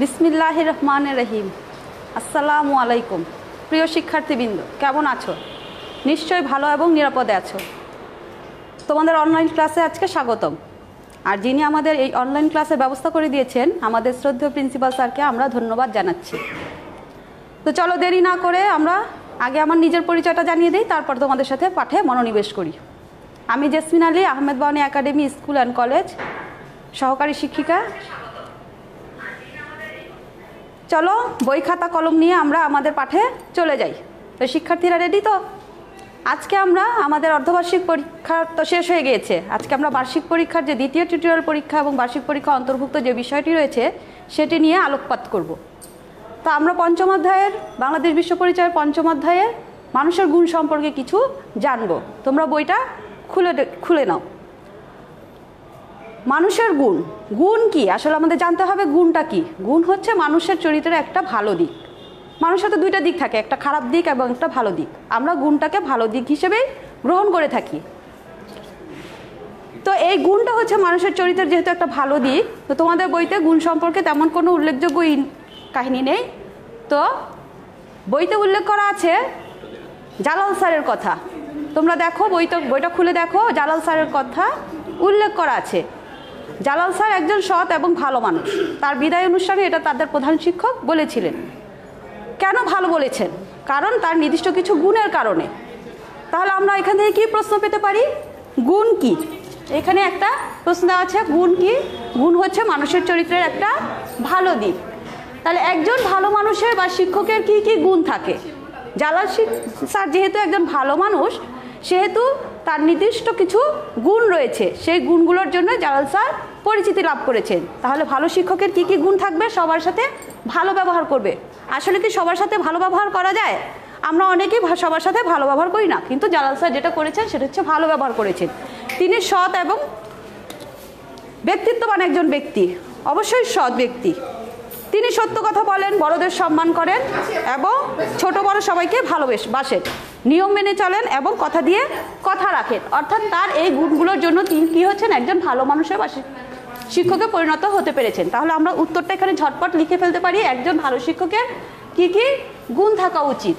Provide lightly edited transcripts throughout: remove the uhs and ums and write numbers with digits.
বিসমিল্লাহির রহমানির রহিম। আসসালামু আলাইকুম। প্রিয় শিক্ষার্থীবৃন্দ, কেমন আছো? নিশ্চয়ই ভালো এবং নিরাপদে আছো। তোমাদের অনলাইন ক্লাসে আজকে স্বাগতম। আর যিনি আমাদের এই অনলাইন ক্লাসের ব্যবস্থা করে দিয়েছেন, আমাদের শ্রদ্ধেয় প্রিন্সিপাল স্যারকে আমরা ধন্যবাদ জানাচ্ছি। তো চলো দেরি না করে আমরা আগে আমার নিজের পরিচয়টা জানিয়ে দিই, তারপর তোমাদের সাথে পাঠে মনোনিবেশ করি। আমি jasmine Ali, Ahmed Bawani academy school and college সহকারী শিক্ষিকা। চলো বই খাতা কলম নিয়ে আমরা আমাদের পাঠে চলে যাই। তো শিক্ষার্থীরা রেডি তো? আজকে আমরা আমাদের অর্ধবার্ষিক পরীক্ষা তো শেষ হয়ে গিয়েছে। আজকে আমরা বার্ষিক পরীক্ষার যে দ্বিতীয় টিউটোরিয়াল পরীক্ষা এবং বার্ষিক পরীক্ষা অন্তর্ভুক্ত যে বিষয়টি রয়েছে সেটি নিয়ে আলোকপাত করব। তো আমরা পঞ্চম অধ্যায়ের বাংলাদেশ বিশ্ব পরিচয়ের পঞ্চম অধ্যায়ে মানুষের গুণ সম্পর্কে কিছু জানবো। তোমরা বইটা খুলে নাও। মানুষের গুণ, গুণ কি আসলে আমাদের জানতে হবে। গুণটা কি? গুণ হচ্ছে মানুষের চরিত্রের একটা ভালো দিক। মানুষের তো দুইটা দিক থাকে, একটা খারাপ দিক এবং একটা ভালো দিক। আমরা গুণটাকে ভালো দিক হিসেবেই গ্রহণ করে থাকি। তো এই গুণটা হচ্ছে মানুষের চরিত্রের যেহেতু একটা ভালো দিক, তো তোমাদের বইতে গুণ সম্পর্কে তেমন কোনো উল্লেখযোগ্য কাহিনী নেই। তো বইতে উল্লেখ করা আছে জালাল স্যারের কথা। তোমরা দেখো বইটা খুলে দেখো, জালাল স্যারের কথা উল্লেখ করা আছে। জালাল স্যার একজন সৎ এবং ভালো মানুষ। তার বিদায় অনুষ্ঠানে এটা তাদের প্রধান শিক্ষক বলেছিলেন। কেন ভালো বলেছেন? কারণ তার নির্দিষ্ট কিছু গুণের কারণে। তাহলে আমরা এখান থেকে কি প্রশ্ন পেতে পারি? গুণ কি? এখানে একটা প্রশ্ন দেওয়া আছে, গুণ কি? গুণ হচ্ছে মানুষের চরিত্রের একটা ভালো দিক। তাহলে একজন ভালো মানুষের বা শিক্ষকের কি কি গুণ থাকে? জালাল স্যার যেহেতু একজন ভালো মানুষ, সেহেতু তার নির্দিষ্ট কিছু গুণ রয়েছে। সেই গুণগুলোর জন্য জালাল স্যার পরিচিতি লাভ করেছেন। তাহলে ভালো শিক্ষকের কি কি গুণ থাকবে? সবার সাথে ভালো ব্যবহার করবে। আসলে কি সবার সাথে ভালো ব্যবহার করা যায়? আমরা অনেকেই সবার সাথে ভালো ব্যবহার করি না, কিন্তু জালাল স্যার যেটা করেছেন সেটা হচ্ছে ভালো ব্যবহার করেছেন। তিনি সৎ এবং ব্যক্তিত্ববান একজন ব্যক্তি, অবশ্যই সৎ ব্যক্তি। তিনি সত্য কথা বলেন, বড়দের সম্মান করেন এবং ছোট বড় সবাইকে ভালোবাসেন, নিয়ম মেনে চলেন এবং কথা দিয়ে কথা রাখেন। অর্থাৎ তার এই গুণগুলোর জন্য তিনি কী হচ্ছেন? একজন ভালো মানুষের বা শিক্ষকে পরিণত হতে পেরেছেন। তাহলে আমরা উত্তরটা এখানে ঝটপট লিখে ফেলতে পারি। একজন ভালো শিক্ষকের কি কি গুণ থাকা উচিত?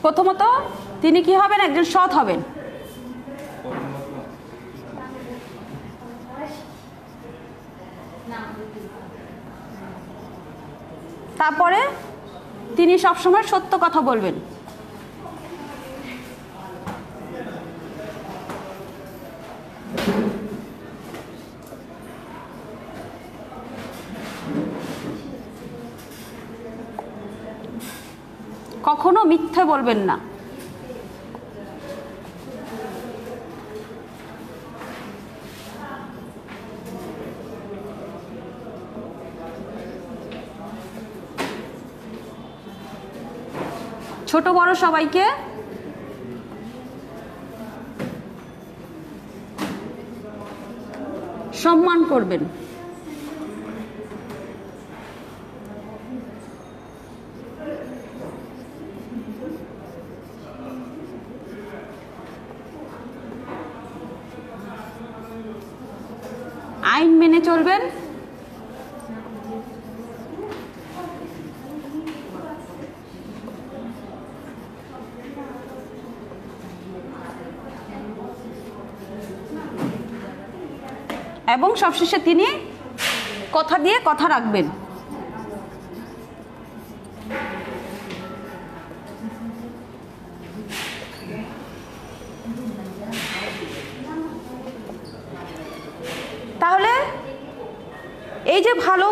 প্রথমত তিনি কি হবেন? একজন সৎ হবেন। তারপরে তিনি সবসময় সত্য কথা বলবেন। কখনো মিথ্যে বলবেন না। ছোট বড় সবাইকে সম্মান করবেন। আইন মেনে চলবেন। এবং সবশেষে তিনি কথা দিয়ে কথা রাখবেন। তাহলে এই যে ভালো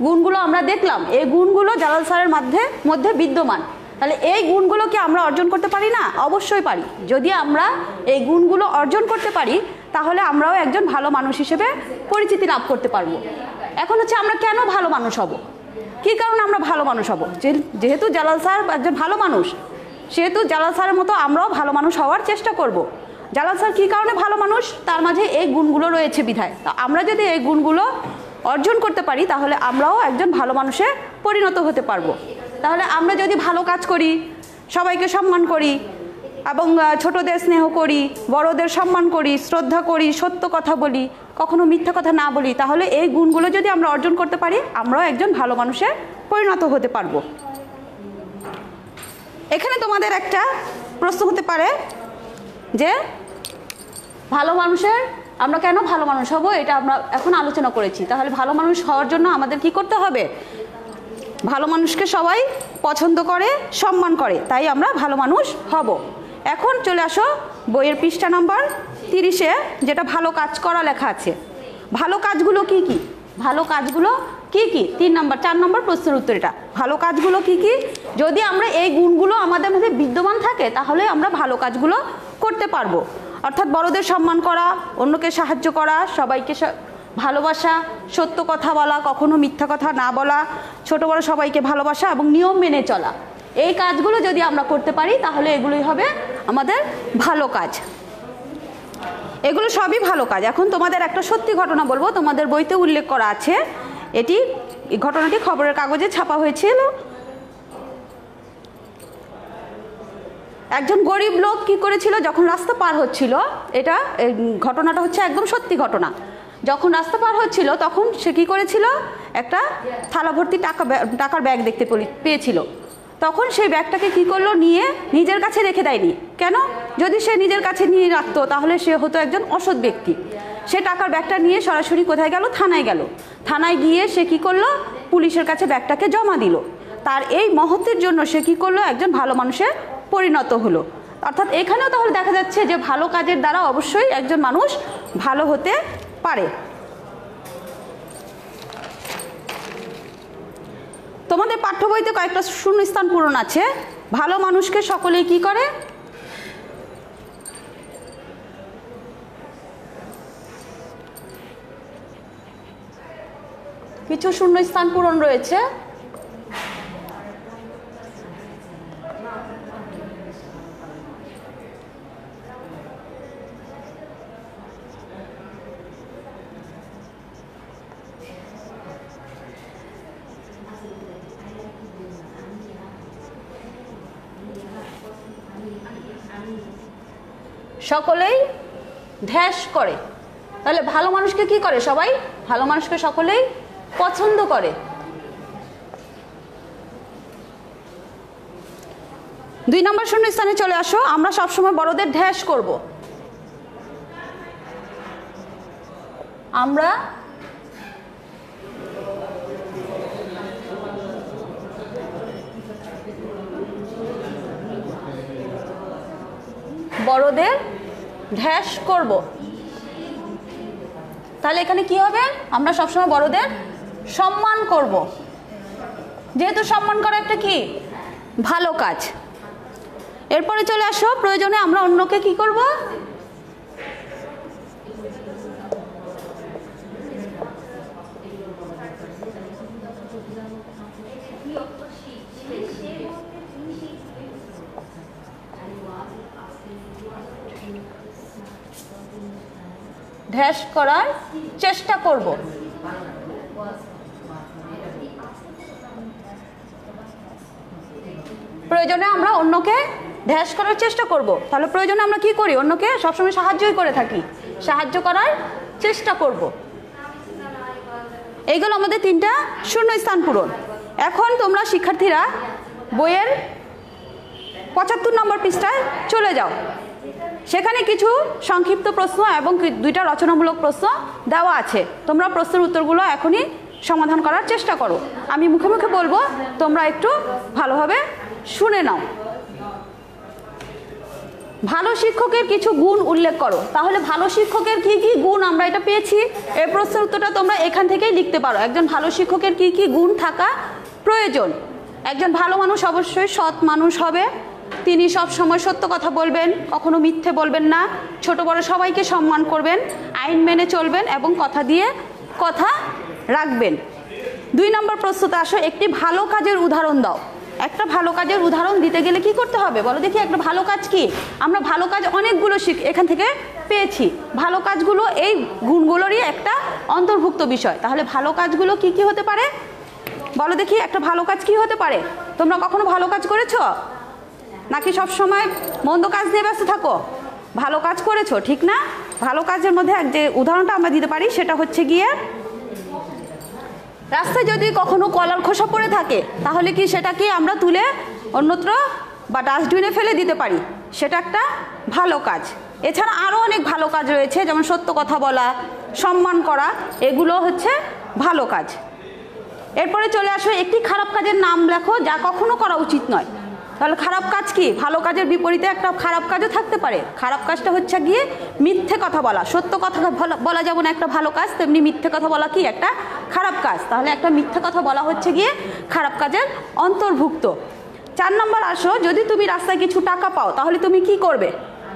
গুণগুলো আমরা দেখলাম, এই গুণগুলো জালাল স্যারের মধ্যে বিদ্যমান। তাহলে এই গুণগুলো কি আমরা অর্জন করতে পারি না? অবশ্যই পারি। যদি আমরা এই গুণগুলো অর্জন করতে পারি, তাহলে আমরাও একজন ভালো মানুষ হিসেবে পরিচিতি লাভ করতে পারবো। এখন হচ্ছে আমরা কেন ভালো মানুষ হব? কী কারণে আমরা ভালো মানুষ হব? যেহেতু জালাল স্যার একজন ভালো মানুষ, সেহেতু জালাল স্যারের মতো আমরাও ভালো মানুষ হওয়ার চেষ্টা করব। জালাল স্যার কী কারণে ভালো মানুষ, তার মাঝে এই গুণগুলো রয়েছে বিধায়। তো আমরা যদি এই গুণগুলো অর্জন করতে পারি তাহলে আমরাও একজন ভালো মানুষে পরিণত হতে পারবো। তাহলে আমরা যদি ভালো কাজ করি, সবাইকে সম্মান করি এবং ছোটদের স্নেহ করি, বড়দের সম্মান করি, শ্রদ্ধা করি, সত্য কথা বলি, কখনো মিথ্যা কথা না বলি, তাহলে এই গুণগুলো যদি আমরা অর্জন করতে পারি আমরাও একজন ভালো মানুষে পরিণত হতে পারবো। এখানে তোমাদের একটা প্রশ্ন হতে পারে যে ভালো মানুষের আমরা কেন ভালো মানুষ হব, এটা আমরা এখন আলোচনা করেছি। তাহলে ভালো মানুষ হওয়ার জন্য আমাদের কি করতে হবে? ভালো মানুষকে সবাই পছন্দ করে, সম্মান করে, তাই আমরা ভালো মানুষ হব। এখন চলে আসো বইয়ের পৃষ্ঠা নাম্বার 30-এ, যেটা ভালো কাজ করা লেখা আছে। ভালো কাজগুলো কি কি? ভালো কাজগুলো কি কি? 3 নম্বর 4 নম্বর প্রশ্নের উত্তর এটা। ভালো কাজগুলো কি কি? যদি আমরা এই গুণগুলো আমাদের মধ্যে বিদ্যমান থাকে তাহলে আমরা ভালো কাজগুলো করতে পারবো। অর্থাৎ বড়দের সম্মান করা, অন্যকে সাহায্য করা, সবাইকে ভালোবাসা, সত্য কথা বলা, কখনো মিথ্যা কথা না বলা, ছোট বড় সবাইকে ভালোবাসা এবং নিয়ম মেনে চলা। এই কাজগুলো যদি আমরা করতে পারি তাহলে এগুলোই হবে আমাদের ভালো কাজ। এগুলো সবই ভালো কাজ। এখন তোমাদের একটা সত্যি ঘটনা বলবো, তোমাদের বইতে উল্লেখ করা আছে। এই ঘটনাটি খবরের কাগজে ছাপা হয়েছিল। একজন গরিব লোক কি করেছিল, যখন রাস্তা পার হচ্ছিল, এটা ঘটনাটা হচ্ছে একদম সত্যি ঘটনা। যখন রাস্তা পার হচ্ছিল তখন সে কি করেছিল, একটা থালা ভর্তি টাকার ব্যাগ দেখতে পেয়েছিল। তখন সেই ব্যাগটাকে কি করলো, নিয়ে নিজের কাছে রেখে দেয়নি। কেন? যদি সে নিজের কাছে নিয়ে রাখতো তাহলে সে হতো একজন অসৎ ব্যক্তি। সে টাকার ব্যাগটা নিয়ে সরাসরি কোথায় গেল? থানায় গেল। থানায় গিয়ে সে কি করলো, পুলিশের কাছে ব্যাগটাকে জমা দিল। তার এই মহত্বের জন্য সে কি করলো, একজন ভালো মানুষে পরিণত হলো। অর্থাৎ এখানেও তাহলে দেখা যাচ্ছে যে ভালো কাজের দ্বারা অবশ্যই একজন মানুষ ভালো হতে পারে। তোমাদের পাঠ্য বইতে কয়েকটা শূন্যস্থান পূরণ আছে। ভালো মানুষকে সকলেই কি করে? কিছু শূন্যস্থান পূরণ রয়েছে। সকলেই ধ্যাস করে। তাহলে ভালো মানুষকে কি করে? সবাই ভালো মানুষকে সকলেই পছন্দ করে। 2 নম্বর শূন্যস্থানে চলে আসো। আমরা সবসময় বড়দের ধ্যাস করব। আমরা বড়দের ধ্যাস করব। তাহলে এখানে কি হবে? আমরা সবসময় বড়দের সম্মান করব, যেহেতু সম্মান করা একটা কি ভালো কাজ। এরপরে চলে আসো, প্রয়োজনে আমরা অন্যকে কি করব? ধ্যাস করার চেষ্টা করব। প্রয়োজনে আমরা অন্যকে ধ্যাস করার চেষ্টা করব। তাহলে প্রয়োজনে আমরা কি করি? অন্যকে সবসময় সাহায্যই করে থাকি, সাহায্য করার চেষ্টা করব। এইগুলো আমাদের 3টা শূন্যস্থান পূরণ। এখন তোমরা শিক্ষার্থীরা বইয়ের 75 নম্বর পৃষ্ঠায় চলে যাও। সেখানে কিছু সংক্ষিপ্ত প্রশ্ন এবং 2টা রচনামূলক প্রশ্ন দেওয়া আছে। তোমরা প্রশ্নের উত্তরগুলো এখনই সমাধান করার চেষ্টা করো। আমি মুখে মুখে বলবো, তোমরা একটু ভালোভাবে শুনে নাও। ভালো শিক্ষকের কিছু গুণ উল্লেখ করো। তাহলে ভালো শিক্ষকের কি কি গুণ আমরা এটা পেয়েছি, এই প্রশ্নের উত্তরটা তোমরা এখান থেকেই লিখতে পারো। একজন ভালো শিক্ষকের কি কি গুণ থাকা প্রয়োজন? একজন ভালো মানুষ অবশ্যই সৎ মানুষ হবে। তিনি সব সময় সত্য কথা বলবেন, কখনো মিথ্যে বলবেন না, ছোট বড় সবাইকে সম্মান করবেন, আইন মেনে চলবেন এবং কথা দিয়ে কথা রাখবেন। 2 নম্বর প্রশ্নতে আসো, একটি ভালো কাজের উদাহরণ দাও। একটা ভালো কাজের উদাহরণ দিতে গেলে কি করতে হবে বলো দেখি? একটা ভালো কাজ কি? আমরা ভালো কাজ অনেকগুলো এখান থেকে পেয়েছি। ভালো কাজগুলো এই গুণগুলোরই একটা অন্তর্ভুক্ত বিষয়। তাহলে ভালো কাজগুলো কি কি হতে পারে বলো দেখি? একটা ভালো কাজ কি হতে পারে? তোমরা কখনো ভালো কাজ করেছো নাকি সব সময় মন্দ কাজ নিয়ে ব্যস্ত থাকো? ভালো কাজ করেছো, ঠিক না? ভালো কাজের মধ্যে যে উদাহরণটা আমরা দিতে পারি সেটা হচ্ছে গিয়ে, রাস্তায় যদি কখনো কলার খোসা পড়ে থাকে তাহলে কি সেটাকে আমরা তুলে অন্যত্র বা ডাস্টবিনে ফেলে দিতে পারি, সেটা একটা ভালো কাজ। এছাড়া আরও অনেক ভালো কাজ রয়েছে, যেমন সত্য কথা বলা, সম্মান করা, এগুলো হচ্ছে ভালো কাজ। এরপরে চলে আসো একটি খারাপ কাজের নাম লেখো যা কখনো করা উচিত নয়। তাহলে খারাপ কাজ কি? ভালো কাজের বিপরীতে একটা খারাপ কাজও থাকতে পারে। খারাপ কাজটা হচ্ছে গিয়ে মিথ্যে কথা বলা। সত্য কথা বলা যেমন একটা ভালো কাজ, তেমনি মিথ্যে কথা বলা কি একটা খারাপ কাজ। তাহলে একটা মিথ্যে কথা বলা হচ্ছে গিয়ে খারাপ কাজের অন্তর্ভুক্ত। 4 নম্বর আসো, যদি তুমি রাস্তায় কিছু টাকা পাও তাহলে তুমি কি করবে?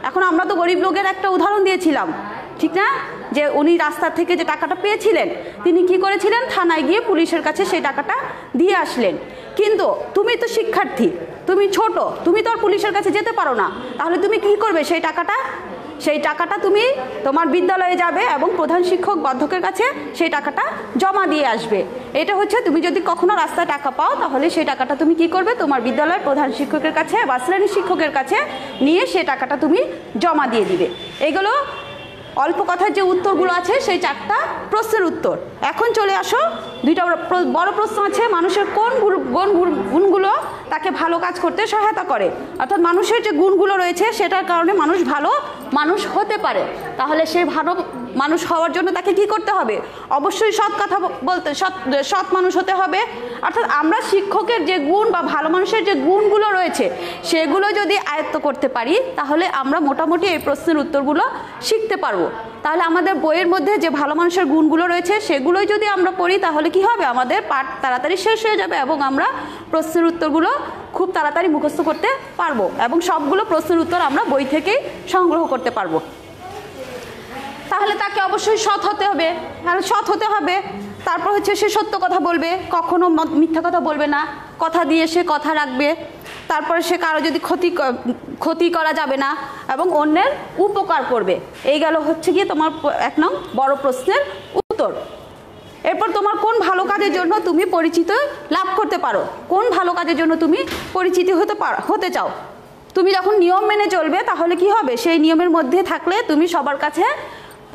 এখন আমরা তো গরিব লোকের একটা উদাহরণ দিয়েছিলাম, ঠিক না? যে উনি রাস্তা থেকে যে টাকাটা পেয়েছিলেন তিনি কি করেছিলেন? থানায় গিয়ে পুলিশের কাছে সেই টাকাটা দিয়ে আসলেন। কিন্তু তুমি তো শিক্ষার্থী, তুমি ছোট, তুমি তো আর পুলিশের কাছে যেতে পারো না। তাহলে তুমি কি করবে? সেই টাকাটা তুমি তোমার বিদ্যালয়ে যাবে এবং প্রধান শিক্ষক অধ্যক্ষের কাছে সেই টাকাটা জমা দিয়ে আসবে। এটা হচ্ছে, তুমি যদি কখনো রাস্তায় টাকা পাও তাহলে সেই টাকাটা তুমি কি করবে? তোমার বিদ্যালয়ের প্রধান শিক্ষকের কাছে বা শ্রেণী শিক্ষকের কাছে নিয়ে সেই টাকাটা তুমি জমা দিয়ে দিবে। এগুলো অল্প কথার যে উত্তরগুলো আছে সেই 4টা প্রশ্নের উত্তর। এখন চলে আসো, 2টা বড় প্রশ্ন আছে, মানুষের কোন গুণগুলো তাকে ভালো কাজ করতে সহায়তা করে? অর্থাৎ মানুষের যে গুণগুলো রয়েছে সেটার কারণে মানুষ ভালো মানুষ হতে পারে। তাহলে সে ভালো মানুষ হওয়ার জন্য তাকে কি করতে হবে? অবশ্যই সৎ কথা বলতে, সৎ মানুষ হতে হবে। অর্থাৎ আমরা শিক্ষকের যে গুণ বা ভালো মানুষের যে গুণগুলো রয়েছে সেগুলো যদি আয়ত্ত করতে পারি তাহলে আমরা মোটামুটি এই প্রশ্নের উত্তরগুলো শিখতে পারবো। তাহলে আমাদের বইয়ের মধ্যে যে ভালো মানুষের গুণগুলো রয়েছে সেগুলোই যদি আমরা পড়ি তাহলে কি হবে? আমাদের পাঠ তাড়াতাড়ি শেষ হয়ে যাবে এবং আমরা প্রশ্নের উত্তরগুলো খুব তাড়াতাড়ি মুখস্থ করতে পারবো এবং সবগুলো প্রশ্নের উত্তর আমরা বই থেকেই সংগ্রহ করতে পারবো। তাহলে তাকে অবশ্যই সৎ হতে হবে। সৎ হতে হবে, তারপর হচ্ছে সে সত্য কথা বলবে, কখনো মিথ্যা কথা বলবে না, কথা দিয়ে সে কথা রাখবে। তারপরে সে কারো যদি ক্ষতি করা যাবে না এবং অন্যের উপকার করবে। এই গেল হচ্ছে গিয়ে তোমার 1 নং বড় প্রশ্নের উত্তর। এরপর তোমার কোন ভালো কাজের জন্য তুমি পরিচিতি লাভ করতে পারো? কোন ভালো কাজের জন্য তুমি পরিচিতি হতে চাও? তুমি যখন নিয়ম মেনে চলবে তাহলে কি হবে? সেই নিয়মের মধ্যে থাকলে তুমি সবার কাছে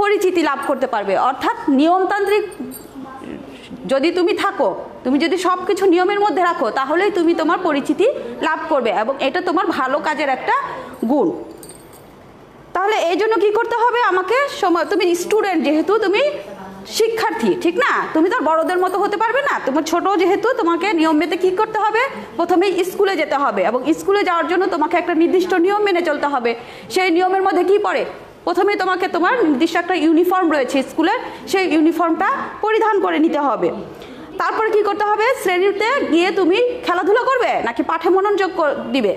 পরিচিতি লাভ করতে পারবে। অর্থাৎ নিয়মতান্ত্রিক যদি তুমি থাকো, তুমি যদি সব কিছু নিয়মের মধ্যে রাখো তাহলেই তুমি তোমার পরিচিতি লাভ করবে এবং এটা তোমার ভালো কাজের একটা গুণ। তাহলে এই জন্য কি করতে হবে আমাকে? তুমি স্টুডেন্ট, যেহেতু তুমি শিক্ষার্থী, ঠিক না? তুমি তো বড়দের মতো হতে পারবে না, তোমার ছোট যেহেতু, তোমাকে নিয়ম মেনে কি করতে হবে? প্রথমে স্কুলে যেতে হবে এবং স্কুলে যাওয়ার জন্য তোমাকে একটা নির্দিষ্ট নিয়ম মেনে চলতে হবে। সেই নিয়মের মধ্যে কি পড়ে? প্রথমে তোমাকে তোমার নির্দিষ্ট একটা ইউনিফর্ম রয়েছে স্কুলের, সেই ইউনিফর্মটা পরিধান করে নিতে হবে। তারপরে কি করতে হবে? শ্রেণীতে গিয়ে তুমি খেলাধুলা করবে নাকি পাঠে মনোযোগ দিবে?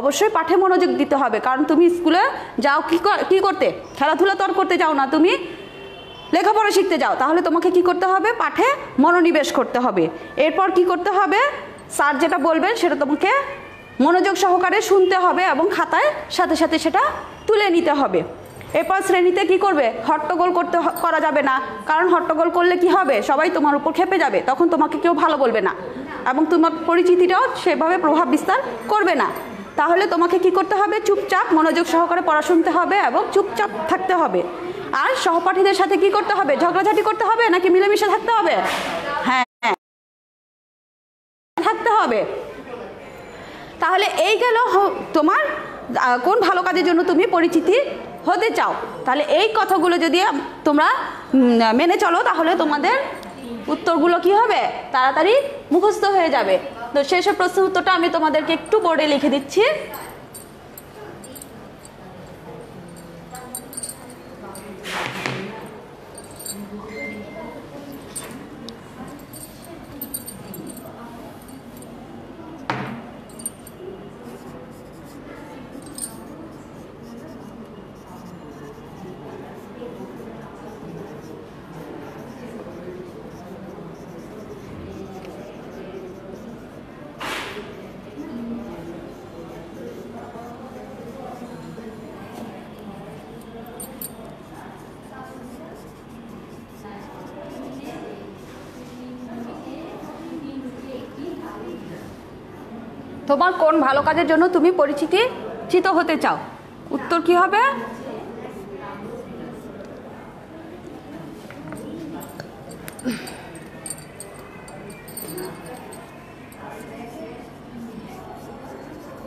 অবশ্যই পাঠে মনোযোগ দিতে হবে, কারণ তুমি স্কুলে যাও কি করতে? খেলাধুলা তো আর করতে যাও না, তুমি লেখাপড়া শিখতে যাও। তাহলে তোমাকে কি করতে হবে? পাঠে মনোনিবেশ করতে হবে। এরপর কি করতে হবে? স্যার যেটা বলবেন সেটা তোমাকে মনোযোগ সহকারে শুনতে হবে এবং খাতায় সাথে সাথে সেটা তুলে নিতে হবে। এরপর শ্রেণীতে কি করবে? হট্টগোল করা যাবে না, কারণ হট্টগোল করলে কি হবে? সবাই তোমার উপর ক্ষেপে যাবে, তখন তোমাকে কেউ ভালো বলবে না এবং তোমার পরিচিতিটাও সেভাবে প্রভাব বিস্তার করবে না। তাহলে তোমাকে কি করতে হবে? চুপচাপ মনোযোগ সহকারে পড়া শুনতে হবে এবং চুপচাপ থাকতে হবে। আর সহপাঠীদের সাথে কি করতে হবে? ঝগড়াঝাটি করতে হবে নাকি মিলেমিশে থাকতে হবে? হ্যাঁ, থাকতে হবে। তাহলে এই গেল তোমার কোন ভালো কাজের জন্য তুমি পরিচিতি হতে চাও। তাহলে এই কথাগুলো যদি তোমরা মেনে চলো তাহলে তোমাদের উত্তরগুলো কি হবে? তাড়াতাড়ি মুখস্থ হয়ে যাবে। তো শেষের প্রশ্নের উত্তরটা আমি তোমাদেরকে একটু বোর্ডে লিখে দিচ্ছি। তোমার কোন ভালো কাজের জন্য তুমি পরিচিত হতে চাও? উত্তর কি হবে?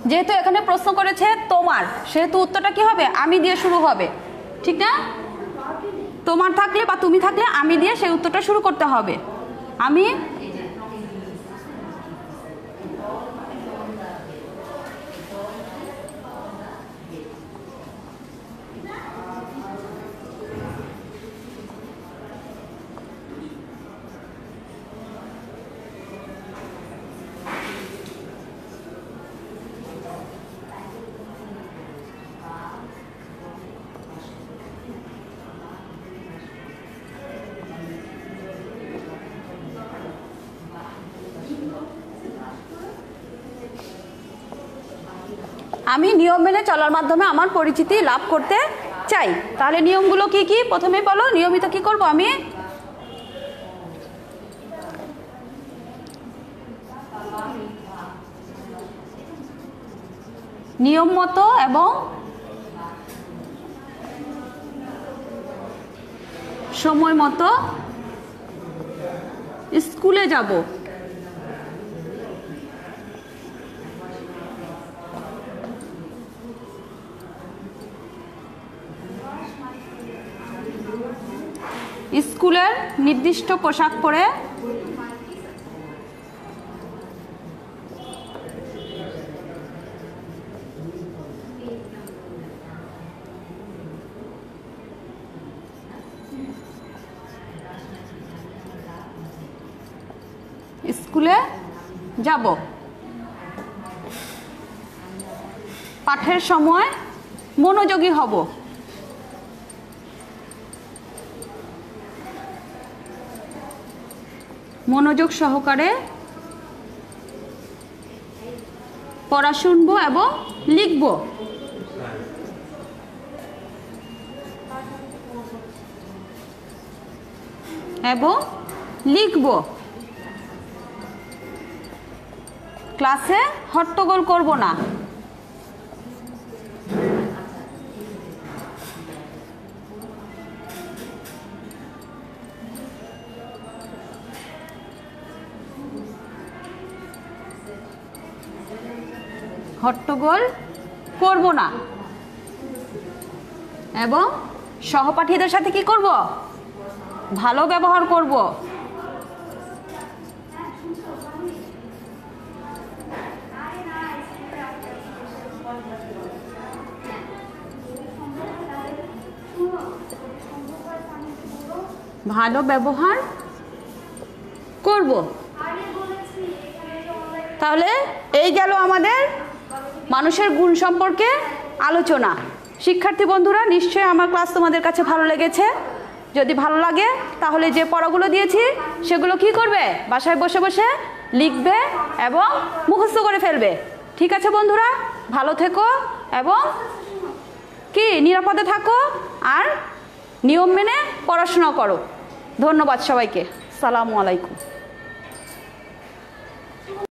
যেহেতু এখানে প্রশ্ন করেছে তোমার, সেহেতু উত্তরটা কি হবে? আমি দিয়ে শুরু হবে, ঠিক না? তোমার থাকলে বা তুমি থাকলে আমি দিয়ে সেই উত্তরটা শুরু করতে হবে। আমি আমি নিয়ম মেনে চলার মাধ্যমে আমার পরিচিতি লাভ করতে চাই। তাহলে নিয়মগুলো কি কি? প্রথমে বলো, নিয়মিত কি করব? আমি নিয়ম মতো এবং সময় মতো স্কুলে যাব। স্কুলের নির্দিষ্ট পোশাক পরে স্কুলে যাব। পাঠের সময় মনোযোগী হব। মনোযোগ সহকারে পড়া শুনবো এবং লিখব। ক্লাসে হট্টগোল করব না। হট্টগোল করব না এবং সহপাঠীদের সাথে কি করব? ভালো ব্যবহার করব। ভালো ব্যবহার করব। তাহলে এই গেল আমাদের মানুষের গুণ সম্পর্কে আলোচনা। শিক্ষার্থী বন্ধুরা, নিশ্চয়ই আমার ক্লাস তোমাদের কাছে ভালো লেগেছে। যদি ভালো লাগে তাহলে যে পড়াগুলো দিয়েছি সেগুলো কি করবে? বাসায় বসে বসে লিখবে এবং মুখস্থ করে ফেলবে। ঠিক আছে বন্ধুরা, ভালো থেকো এবং কি নিরাপদে থাকো আর নিয়ম মেনে পড়াশোনা করো। ধন্যবাদ সবাইকে। আসসালামু আলাইকুম।